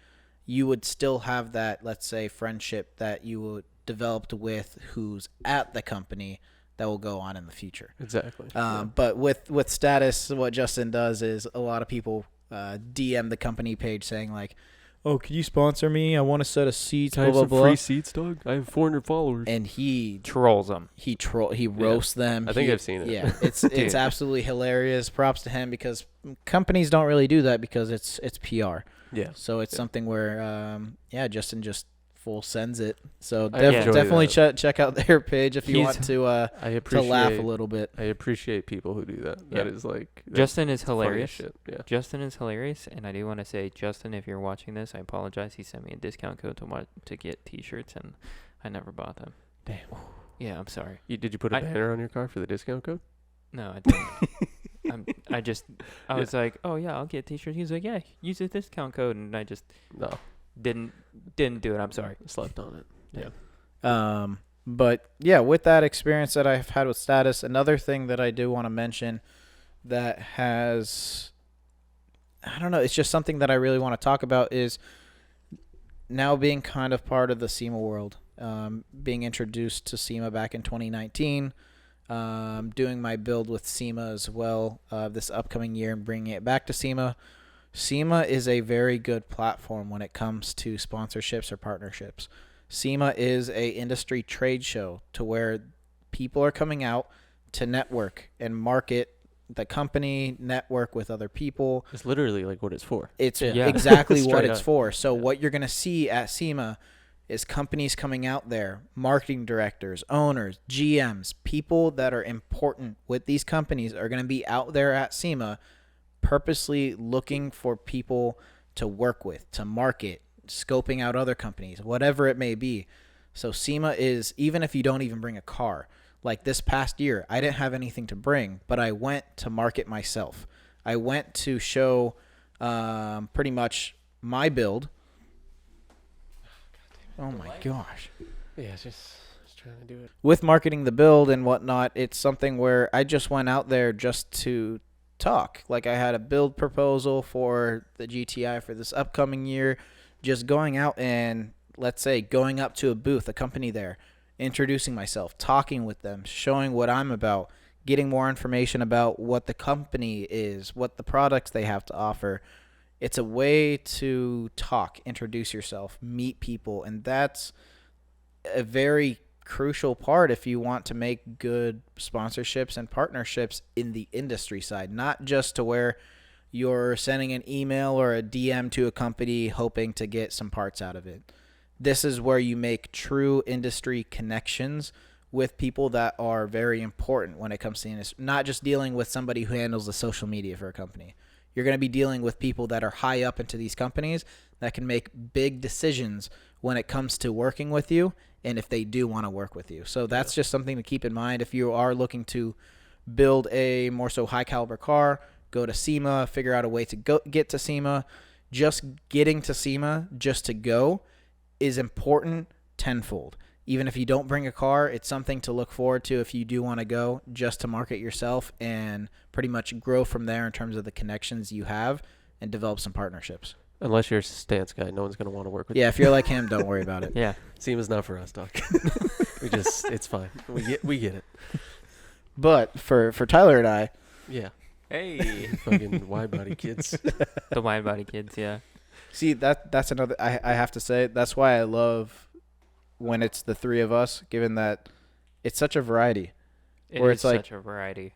you would still have that, let's say, friendship that you would developed with who's at the company that will go on in the future. Exactly. But with Status, what Justin does is a lot of people DM the company page saying like, "Oh, can you sponsor me? I want a set of seats." Can I blah have blah some blah. free seats, dog? I have 400 followers. And he Trolls them. he roasts them. I think I've seen it. Yeah, it's absolutely hilarious. Props to him, because companies don't really do that because it's PR. Yeah. So it's something where Justin just full sends it. So I enjoy definitely that. check out their page if you want to laugh a little bit. I appreciate people who do that. That is like Justin is funny as hilarious. shit. Yeah. Justin is hilarious, and I do want to say, Justin, if you're watching this, I apologize. He sent me a discount code to get T-shirts, and I never bought them. Damn. Yeah, I'm sorry. Did you put a banner on your car for the discount code? No, I didn't. I was like, oh yeah, I'll get T-shirts. He was like, yeah, use the discount code, and I just didn't do it. I'm sorry. Slept on it. Yeah. But yeah, with that experience that I've had with Status, another thing that I do want to mention that has, I don't know, it's just something that I really want to talk about is now being kind of part of the SEMA world, being introduced to SEMA back in 2019, doing my build with SEMA as well this upcoming year and bringing it back to SEMA. SEMA is a very good platform when it comes to sponsorships or partnerships. SEMA is a industry trade show to where people are coming out to network and market the company, network with other people. It's literally like what it's for. It's exactly what Straight it's up. for. So what you're going to see at SEMA is companies coming out there, marketing directors, owners, GMs, people that are important with these companies are going to be out there at SEMA purposely looking for people to work with, to market, scoping out other companies, whatever it may be. So SEMA is, even if you don't even bring a car, like this past year, I didn't have anything to bring, but I went to market myself. I went to show pretty much my build. Oh my gosh. Yeah, just trying to do it. With marketing the build and whatnot, it's something where I just went out there just to talk. Like I had a build proposal for the GTI for this upcoming year, just going out and, let's say, going up to a booth, a company there, introducing myself, talking with them, showing what I'm about, getting more information about what the company is, what the products they have to offer. It's a way to talk, introduce yourself, meet people, and that's a very crucial part if you want to make good sponsorships and partnerships in the industry side, not just to where you're sending an email or a DM to a company hoping to get some parts out of it. This is where you make true industry connections with people that are very important when it comes to industry. Not just dealing with somebody who handles the social media for a company. You're going to be dealing with people that are high up into these companies that can make big decisions when it comes to working with you and if they do want to work with you. So that's just something to keep in mind. If you are looking to build a more so high caliber car, go to SEMA, figure out a way to get to SEMA. Just getting to SEMA just to go is important tenfold. Even if you don't bring a car, it's something to look forward to if you do want to go, just to market yourself and pretty much grow from there in terms of the connections you have and develop some partnerships. Unless you're a stance guy, no one's going to want to work with you. Yeah, if you're like him, don't worry about it. Yeah. SEMA's not for us, doc. It's fine. We get it. But for Tyler and I, Yeah. Hey. Fucking wide body kids. The wide body kids, yeah. see, that's another, I have to say, that's why I love when it's the three of us, given that it's such a variety. Where It's it's like- such a variety.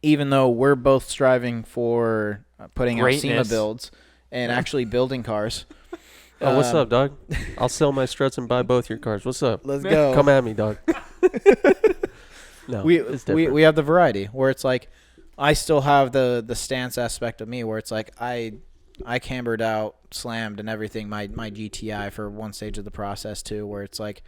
Even though we're both striving for putting out SEMA Greatness. builds and actually building cars. Oh, what's up, dog? I'll sell my struts and buy both your cars. What's up? Let's go. Come at me, dog. No, it's different. we have the variety where it's like I still have the stance aspect of me where it's like I cambered out, slammed and everything my GTI for one stage of the process too, where it's like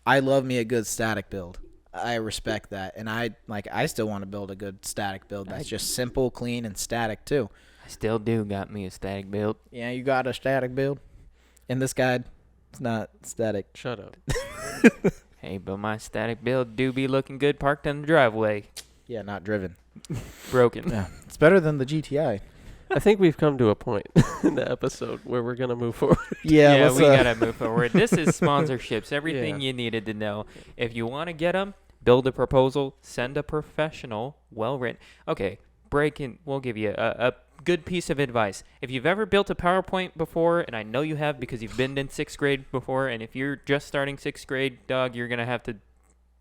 I love me a good static build. I respect that, and I still want to build a good static build that's just simple, clean, and static too. I still do got me a static build. Yeah, you got a static build. In this guide, it's not static. Shut up. Hey, but my static build do be looking good parked in the driveway. Yeah, not driven. Broken. Yeah, it's better than the GTI. I think we've come to a point in the episode where we're going to move forward. Yeah, we got to move forward. This is sponsorships. Everything Yeah. you needed to know. If you want to get them, build a proposal, send a professional, well-written. Okay, we'll give you a good piece of advice. If you've ever built a PowerPoint before, and I know you have because you've been in 6th grade before, and if you're just starting 6th grade, dog, you're going to have to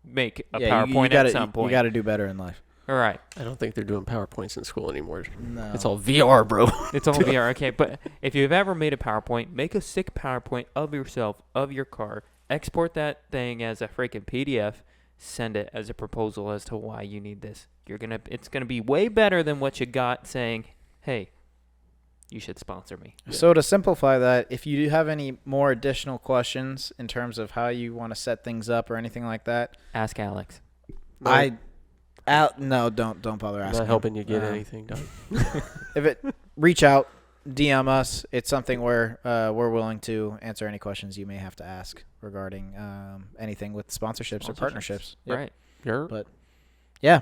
make a PowerPoint at some point. You got to do better in life. All right. I don't think they're doing PowerPoints in school anymore. No. It's all VR, bro. It's all VR. Okay, but if you've ever made a PowerPoint, make a sick PowerPoint of yourself, of your car, export that thing as a freaking PDF, send it as a proposal as to why you need this. It's gonna be way better than what you got saying, hey, you should sponsor me. So to simplify that, if you do have any more additional questions in terms of how you want to set things up or anything like that, Ask Alex. No, don't bother I'm asking. not helping you get anything done. Reach out, DM us. It's something where we're willing to answer any questions you may have to ask regarding anything with sponsorships or partnerships. Yep. Right. Sure. But yeah,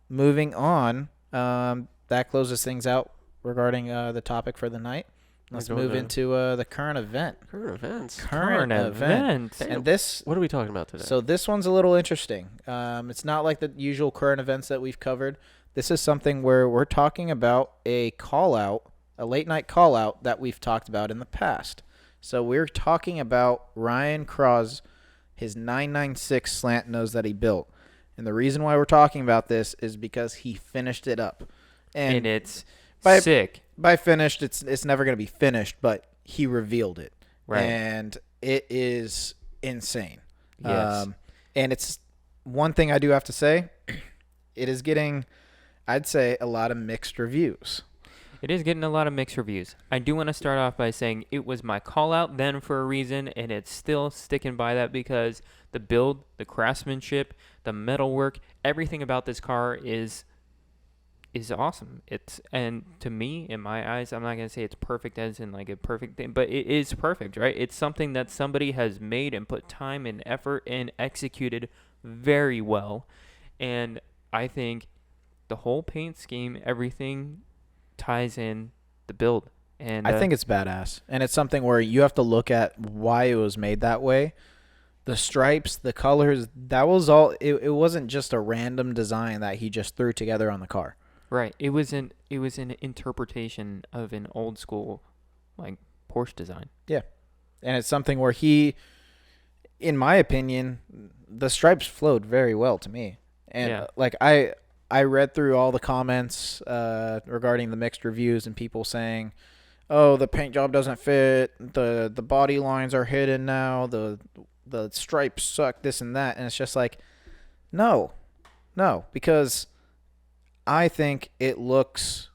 moving on. That closes things out regarding the topic for the night. Let's move into the current event. Current events. Current event. And this, What are we talking about today? so this one's a little interesting. It's not like the usual current events that we've covered. This is something where we're talking about a call out, a late night call out that we've talked about in the past. So we're talking about Ryan Cross, his 996 slant nose that he built. And the reason why we're talking about this is because he finished it up. And it's by- sick. By finished, it's never going to be finished, but he revealed it. Right. And it is insane. Yes. And it's one thing I do have to say, it is getting, I'd say, a lot of mixed reviews. It is getting a lot of mixed reviews. I do want to start off by saying it was my call out then for a reason, and it's still sticking by that because the build, the craftsmanship, the metalwork, everything about this car is awesome. And to me, in my eyes, I'm not going to say it's perfect as in like a perfect thing, but it is perfect, right? It's something that somebody has made and put time and effort and executed very well. And I think the whole paint scheme, everything ties in the build. And I think it's badass. And it's something where you have to look at why it was made that way. The stripes, the colors, that was all. It wasn't just a random design that he just threw together on the car. right. It was an interpretation of an old school like Porsche design. Yeah. And it's something where he, in my opinion, the stripes flowed very well to me. And Yeah. like I read through all the comments regarding the mixed reviews and people saying, "Oh, the paint job doesn't fit. The body lines are hidden now. The stripes suck. This and that." And it's just like, no, because I think it looks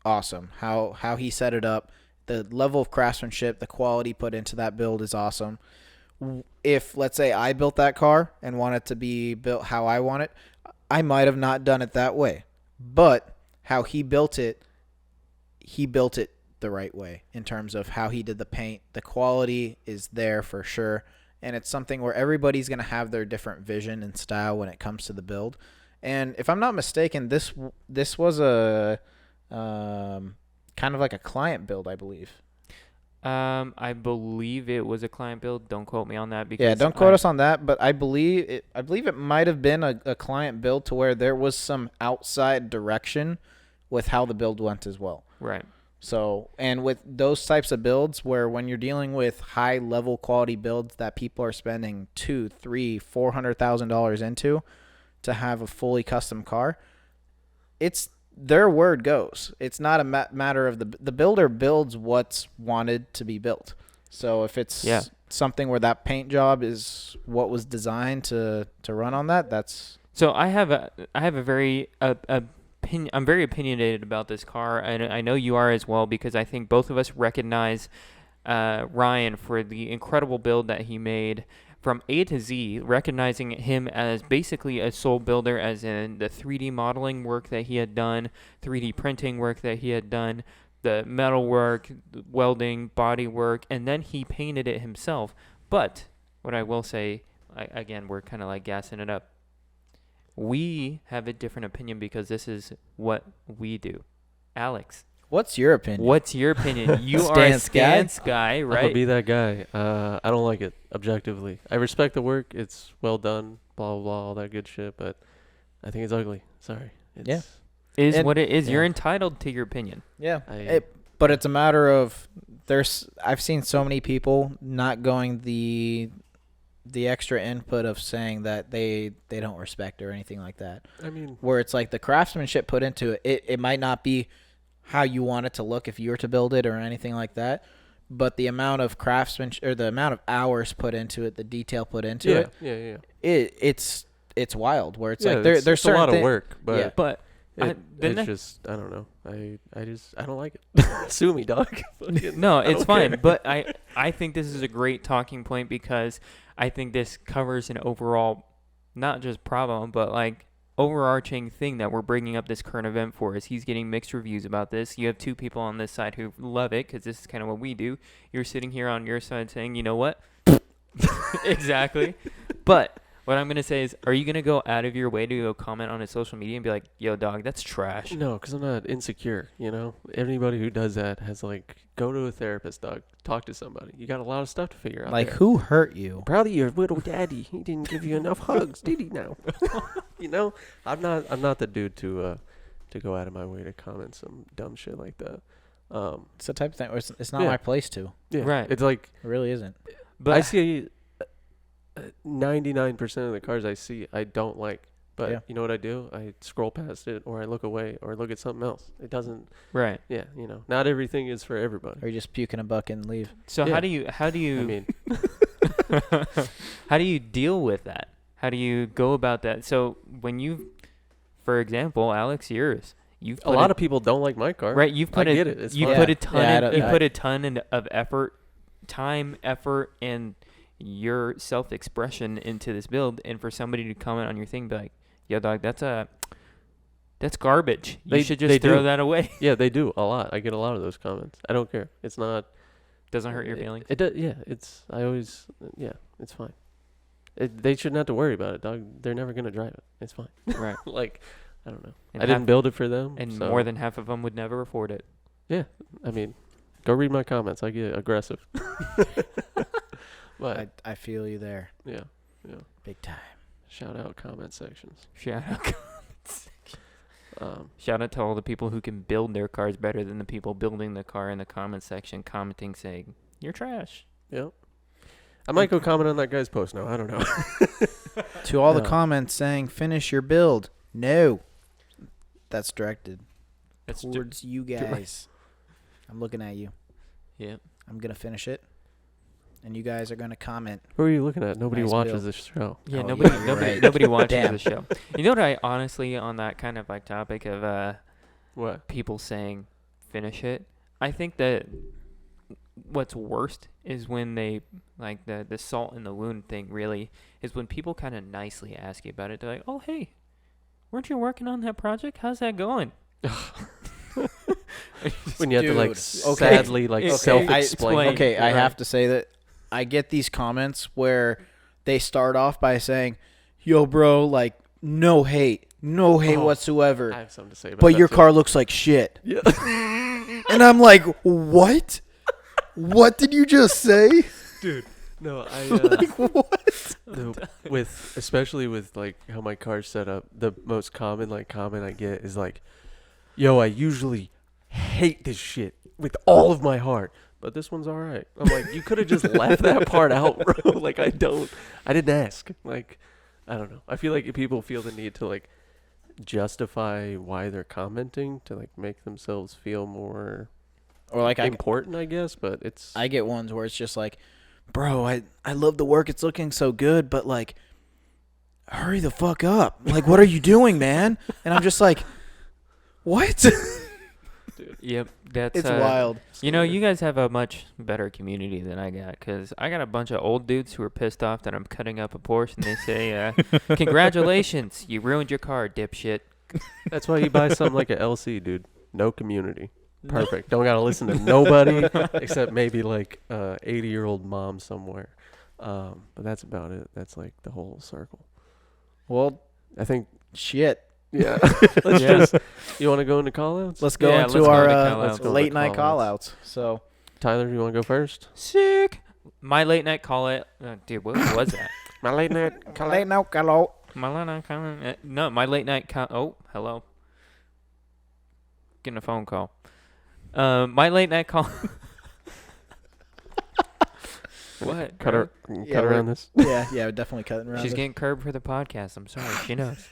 awesome. How he set it up, the level of craftsmanship, the quality put into that build is awesome. If, let's say, I built that car and want it to be built how I want it, I might have not done it that way. But how he built it the right way in terms of how he did the paint. The quality is there for sure. And it's something where everybody's going to have their different vision and style when it comes to the build. And if I'm not mistaken, this was a kind of like a client build, I believe. I believe it was a client build. Don't quote me on that. Because Yeah, don't quote us on that, but I believe it might have been a client build to where there was some outside direction with how the build went as well. Right. So, and with those types of builds where when you're dealing with high level quality builds that people are spending $200,000, $300,000, $400,000 into to have a fully custom car, it's their word goes. It's not a matter of the builder builds what's wanted to be built. So if it's something where that paint job is what was designed to run on that, that's. So I have a very I'm very opinionated about this car, and I know you are as well, because I think both of us recognize Ryan for the incredible build that he made. from A to Z, recognizing him as basically a sole builder, as in the 3D modeling work that he had done, 3D printing work that he had done, the metal work, welding, body work, and then he painted it himself. But what I will say, again, we're kind of like gassing it up. We have a different opinion because this is what we do. Alex, What's your opinion? what's your opinion? You are a stance guy, I'm right? gonna be that guy. I don't like it objectively. I respect the work. It's well done. Blah blah blah. All that good shit. But I think it's ugly. Sorry. It's, Yeah. Is And- what it is. yeah. You're entitled to your opinion. Yeah. I, But it's a matter of I've seen so many people not going the extra input of saying that they don't respect or anything like that. I mean, Where it's like the craftsmanship put into it, it might not be how you want it to look if you were to build it or anything like that, but the amount of craftsmanship or the amount of hours put into it, the detail put into it, it's wild. Where it's like there's it's a lot of certain work, but Yeah. But it's just I don't know. I don't like it. Sue me, dog. Fucking- no, I it's don't fine. care. But I think this is a great talking point because I think this covers an overall, not just problem, but like overarching thing that we're bringing up this current event for. Is he's getting mixed reviews about this. You have two people on this side who love it because this is kind of what we do. You're sitting here on your side saying, you know what? Exactly. But what I'm going to say is, are you going to go out of your way to go comment on his social media and be like, yo, dog, that's trash? No, because I'm not insecure. You know, anybody who does that has like go to a therapist, dog. Talk to somebody. You got a lot of stuff to figure out. like there. who hurt you? Probably your little daddy. He didn't give you enough hugs, did he? Now, you know, I'm not the dude to go out of my way to comment some dumb shit like that. It's the type of thing where it's not Yeah. my place to. Yeah, Right. It's like It really isn't. But I see 99% of the cars I see I don't like, but Yeah. you know what I do? I scroll past it, or I look away, or look at something else. It doesn't. right. Yeah, you know, not everything is for everybody. Or you just puke in a bucket and leave. So Yeah. how do you I mean, how do you deal with that? How do you go about that? So when you, for example, Alex, you've a put lot of people don't like my car. right. You've put I a, get it. It's you fine. put Yeah. a ton. Yeah, I in, don't- you I- put a ton of effort, time, effort, and your self-expression into this build. And for somebody to comment on your thing, be like, "Yo, dog, that's garbage. You They- should they just throw do. that away." Yeah, they do a lot. I get a lot of those comments. I don't care. It's not. Doesn't hurt your feelings. It does. Yeah, it's. I always. Yeah, it's fine. They shouldn't have to worry about it, dog. They're never gonna drive it. It's fine. Right. Like, I don't know. And I didn't half- build it for them. And so, more than half of them would never afford it. I mean, go read my comments. I get aggressive. But I feel you there. yeah, Big time. shout out comment sections. Shout out. Shout out to all the people who can build their cars better than the people building the car in the comment section, commenting saying, "You're trash." Yep. I might go comment on that guy's post now. I don't know. To all the No. comments saying, finish your build. No. That's directed That's towards you guys. I'm looking at you. Yeah. I'm going to finish it. And you guys are going to comment. Who are you looking at? Nobody Nice watches build. this show. Yeah, Oh, nobody, yeah, you're nobody, right. nobody watches Damn. the show. You know what? I honestly, on that kind of like topic of What? people saying, "Finish it," I think that what's worst is when they like the salt in the wound thing. Really, is when people kind of nicely ask you about it. They're like, "Oh, hey, weren't you working on that project? How's that going?" When you have to like Dude, okay. sadly like Okay, self-explain. Okay, I Right. have to say that I get these comments where they start off by saying, yo, bro, like, no hate Oh, whatsoever. I have something to say about But that your too. car looks like shit. Yeah. And I'm like, what? What did you just say? No, I Like, what? with especially with like how my car's set up, the most common like comment I get is like, "Yo, I usually hate this shit with all of my heart, but this one's all right." I'm like, you could have just left that part out, bro. Like I didn't ask. Like I don't know. I feel like people feel the need to like justify why they're commenting to like make themselves feel more Or like important, I guess, but it's I get ones where it's just like, bro, I love the work. It's looking so good, but like, hurry the fuck up. Like, what are you doing, man? And I'm just like, what? dude. Yep, that's It's wild. You know, you guys have a much better community than I got, because I got a bunch of old dudes who are pissed off that I'm cutting up a Porsche, and they say, congratulations, you ruined your car, dipshit. That's why you buy something like a LC, dude. No community. Perfect. Don't got to listen to nobody except maybe like 80-year-old mom somewhere. But that's about it. That's like the whole circle. Well, I think, shit. yeah. Let's just, you want to go into callouts? Let's go into let's go our into callouts. late night callouts. So, Tyler, you want to go first? Sick. My late night call out. Dude, what was that? My late night late night callout. My late night call. No, my late night call. Oh, hello. Getting a phone call. My late night call. What? Cut bro? around this. Yeah, we're definitely cutting around. She's this. getting curbed for the podcast. I'm sorry. She knows.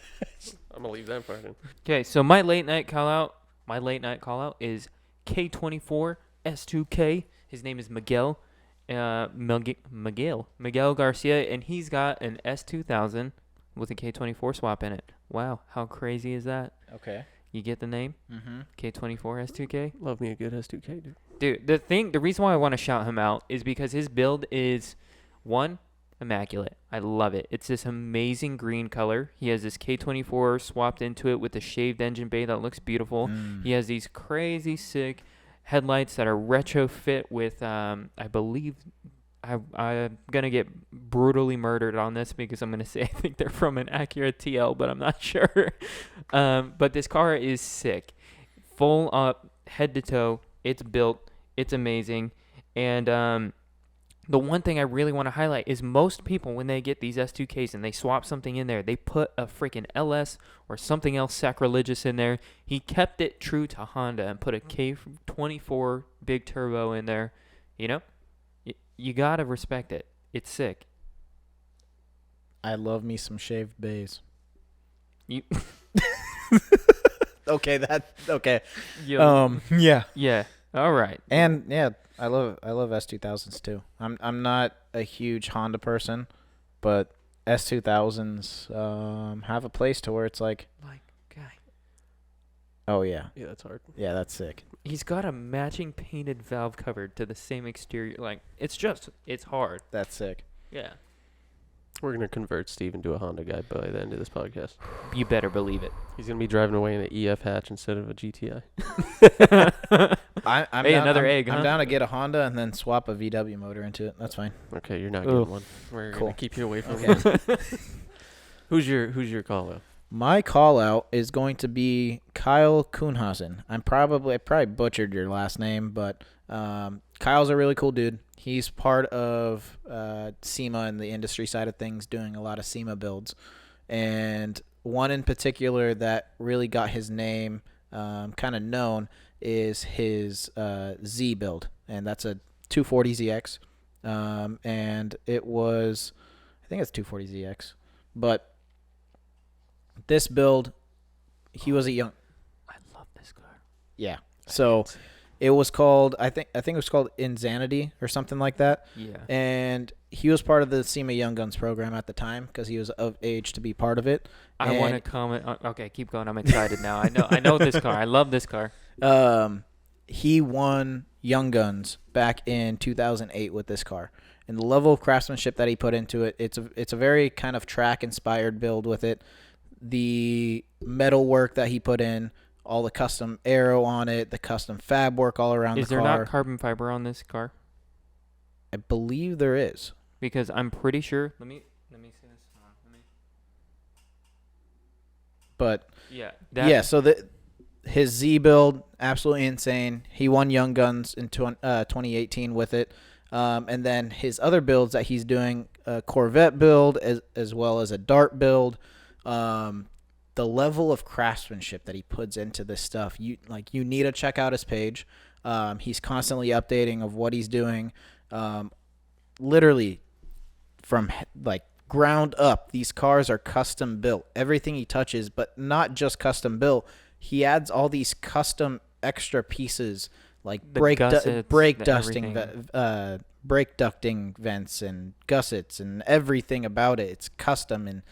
I'm going to leave that part in. Okay, so my late night call out. My late night call out is K24 S2K. His name is Miguel. Miguel Garcia, and he's got an S2000 with a K24 swap in it. Wow, how crazy is that? Okay. You get the name? Mm-hmm. K24 S2K? Love me a good S2K, dude. Dude, the reason why I want to shout him out is because his build is, one, immaculate. I love it. It's this amazing green color. He has this K24 swapped into it with a shaved engine bay that looks beautiful. He has these crazy sick headlights that are retrofit with, I believe, I'm going to get brutally murdered on this because I'm going to say I think they're from an Acura TL, but I'm not sure. But this car is sick. Full up, head to toe. It's built. It's amazing. And the one thing I really want to highlight is most people, when they get these S2Ks and they swap something in there, they put a freaking LS or something else sacrilegious in there. He kept it true to Honda and put a K24 big turbo in there. You know? You got to respect it. It's sick. I love me some shaved bays. You Okay, okay. Yo, Yeah. yeah. All right. And yeah, I love S2000s too. I'm not a huge Honda person, but S2000s have a place to where it's like, guy. oh yeah. Yeah, that's hard. Yeah, that's sick. He's got a matching painted valve cover to the same exterior. Like, it's hard. That's sick. Yeah. We're going to convert Steve into a Honda guy by the end of this podcast. You better believe it. He's going to be driving away in an EF hatch instead of a GTI. I'm Hey, down, another I'm, egg, I'm huh? down to get a Honda and then swap a VW motor into it. That's fine. Okay, you're not Ugh. getting one. We're Cool. going to keep you away from Okay. it. Who's your call out? My call out is going to be Kyle Kuhnhausen. I probably butchered your last name, but Kyle's a really cool dude. He's part of SEMA and the industry side of things, doing a lot of SEMA builds. And one in particular that really got his name kind of known is his Z build. And that's a 240ZX. And it was, I think it's 240ZX. But this build, he was a young. I love this car. Yeah. So it was called, I think it was called Insanity or something like that. Yeah. And he was part of the SEMA Young Guns program at the time because he was of age to be part of it. I want to comment. Okay, keep going. I'm excited now. I know this car. I love this car. He won Young Guns back in 2008 with this car. And the level of craftsmanship that he put into it, it's a very kind of track inspired build with it. The metal work that he put in, all the custom aero on it, the custom fab work all around the car. Is there not carbon fiber on this car? I believe there is. Because I'm pretty sure. Let me see this. Hold on, But yeah. So his Z build, absolutely insane. He won Young Guns in 2018 with it. And then his other builds that he's doing, a Corvette build as well as a Dart build. The level of craftsmanship that he puts into this stuff, you need to check out his page. He's constantly updating of what he's doing. Literally from like ground up, these cars are custom built. Everything he touches, but not just custom built. He adds all these custom extra pieces like brake ducting vents and gussets and everything about it. It's custom and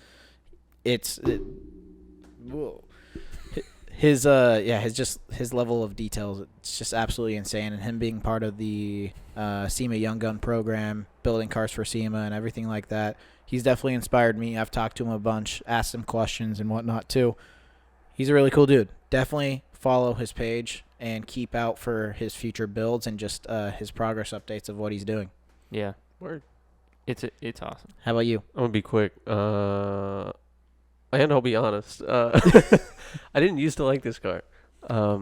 his level of details, it's just absolutely insane. And him being part of the SEMA Young Gun program, building cars for SEMA and everything like that, he's definitely inspired me. I've talked to him a bunch, asked him questions and whatnot too. He's a really cool dude. Definitely follow his page and keep out for his future builds and just his progress updates of what he's doing. Yeah. Word. It's awesome. How about you? I'm gonna be quick. And I'll be honest. I didn't used to like this car.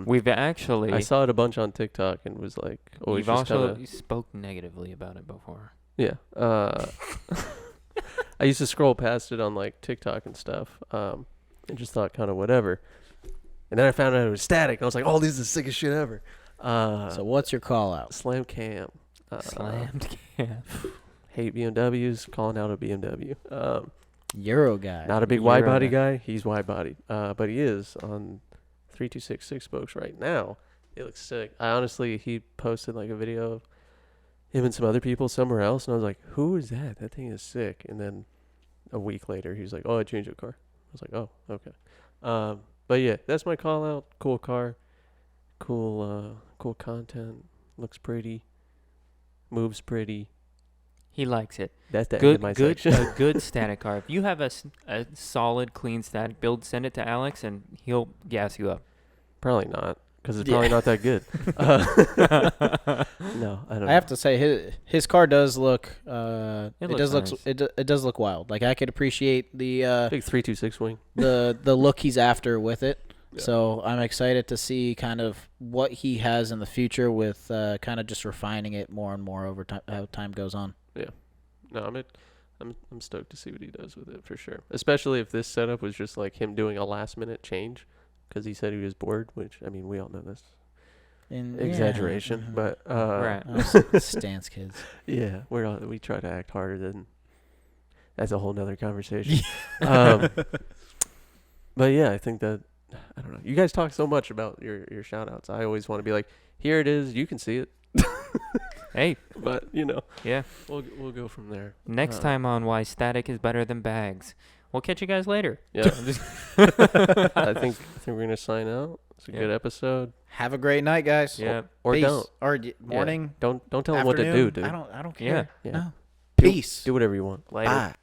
We've actually. I saw it a bunch on TikTok and was like, "Oh, you've also spoke negatively about it before." Yeah. I used to scroll past it on like TikTok and stuff, and just thought kind of whatever. And then I found out it was static. I was like, "Oh, this is the sickest shit ever." So what's your call out? Slam cam. Slammed cam. Hate BMWs. Calling out a BMW. Euro guy. Not a big Euro wide body guy. guy. He's wide body. But he is on 326 6 spokes right now. It looks sick. He posted like a video of him and some other people somewhere else, and I was like, "Who is that? That thing is sick." And then a week later, he's like, "Oh, I changed the car." I was like, "Oh, okay." But yeah, that's my call out. Cool car, cool content. Looks pretty, moves pretty. He likes it. That's the end of my section. A good static car. If you have a solid, clean static build, send it to Alex, and he'll gas you up. Probably not, because it's probably not that good. No, I don't. I have to say his car does look. It does look wild. Like I could appreciate the big 326 wing. the look he's after with it. Yeah. So I'm excited to see kind of what he has in the future with kind of just refining it more and more over time how time goes on. Yeah, no, I'm stoked to see what he does with it for sure. Especially if this setup was just like him doing a last minute change, because he said he was bored. Which I mean, we all know this. Exaggeration, but Right. Stance kids. Yeah, we try to act harder than. That's a whole nother conversation. But yeah, I think that I don't know. You guys talk so much about your shout outs. I always want to be like, here it is. You can see it. Hey, but yeah, we'll go from there. Next time on Why Static is Better Than Bags. We'll catch you guys later. Yeah, I think we're gonna sign out. It's a good episode. Have a great night, guys. Yeah, or Peace. don't. Or morning. Don't tell them what to do, dude. I don't care. Yeah. No. Peace. Do whatever you want. later. Bye.